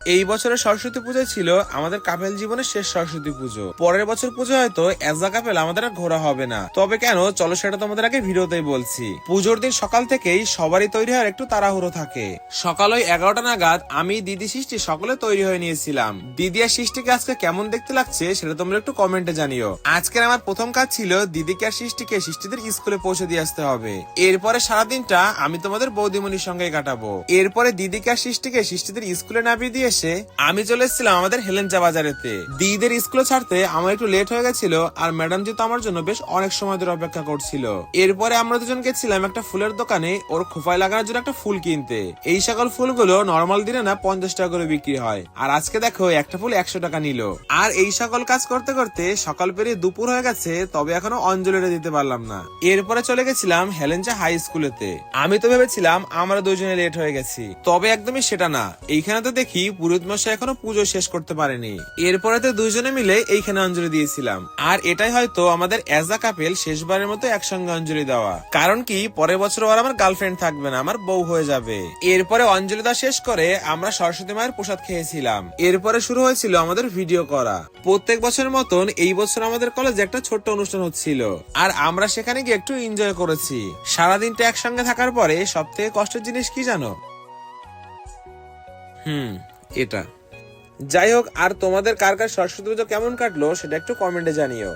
এই বছরের সরস্বতী পুজো ছিল আমাদের কাপেল জীবনের শেষ সরস্বতী পুজো। পরের বছর পুজো হয়তো এজ আ কাপেল আমাদের আর ঘোরা হবে না। তবে কেন, চলো সেটা তোমাদের আগে ভিডিওতেই বলছি। পুজোর দিন সকাল থেকেই সবারই তৈরি হওয়ার একটু তাড়াহুড়ো থাকে। সকাল ওই 11টা নাগাদ আমি, দিদি, সৃষ্টি সকলে তৈরি হয়ে নিয়েছিলাম। দিদি আর সৃষ্টিকে আজকে কেমন দেখতে লাগছে সেটা তোমরা একটু কমেন্টে জানিও। আজকের আমার প্রথম কাজ ছিল দিদিকে আর সৃষ্টিকে সৃষ্টিদের স্কুলে পৌঁছে দিয়ে আসতে হবে। এরপরে সারাদিনটা আমি তোমাদের বৌদিমণির সঙ্গে কাটাবো। এরপরে দিদিকে আর সৃষ্টিকে সৃষ্টিদের স্কুলে নামিয়ে দিয়ে এসে আমি চলে এসেছিলাম আমাদের হেলেঞ্চা বাজারেতে। দিদিদের স্কুলে ছাড়তে আমার একটু লেট হয়ে গেছিল, আর ম্যাডাম যেহেতু আমার জন্য বেশ অনেক সময় ধরে অপেক্ষা করছিল। এরপরে আমরা দুজন গেছিলাম একটা ফুলের দোকানে ওর খোপায় লাগানোর জন্য একটা ফুল কিনতে। এই সকল ফুলগুলো নর্মাল দিনে না 50 টাকা করে বিক্রি হয়, আর আজকে দেখো একটা ফুল 100 টাকা নিল। আর এই সকল কাজ করতে করতে সকাল পেরিয়ে দুপুর হয়ে গেছে, তবে এখনো অঞ্জলিটা দিতে পারলাম না। এরপরে চলে গেছিলাম হেলেঞ্চা হাই স্কুলেতে। আমি তো ভেবেছিলাম আমরা দুজনে লেট হয়ে গেছি, তবে একদমই সেটা না। এইখানে তো দেখি পুরোহিত মশাই এখনো পুজো শেষ করতে পারেনি। এরপরে তো দুইজনে মিলে এইখানে অঞ্জলি দিয়েছিলাম। আর এটাই হয়তো আমাদের এজ আ কাপেল শেষবারের মতো একসঙ্গে অঞ্জলি দেওয়া। কারণ কি, পরের বছর আর আমার গার্লফ্রেন্ড থাকবে না, আমার বউ হয়ে যাবে। এরপরে অঞ্জলি দেওয়া শেষ করে আমরা সরস্বতী মায়ের প্রসাদ খেয়েছিলাম। এরপরে শুরু হয়েছিল আমাদের ভিডিও করা। প্রত্যেক বছরের মতন এই বছর আমাদের কলেজে একটা ছোট্ট অনুষ্ঠান হচ্ছিল, আর আমরা সেখানে গিয়ে একটু এনজয় করেছি। সারাদিনটা একসঙ্গে থাকার পরে সব থেকে কষ্টের জিনিস কি জানো? এটা। যাই হোক, আর তোমাদের কার কার সরস্বতী পুজো কেমন কাটলো সেটা একটু কমেন্টে জানিও।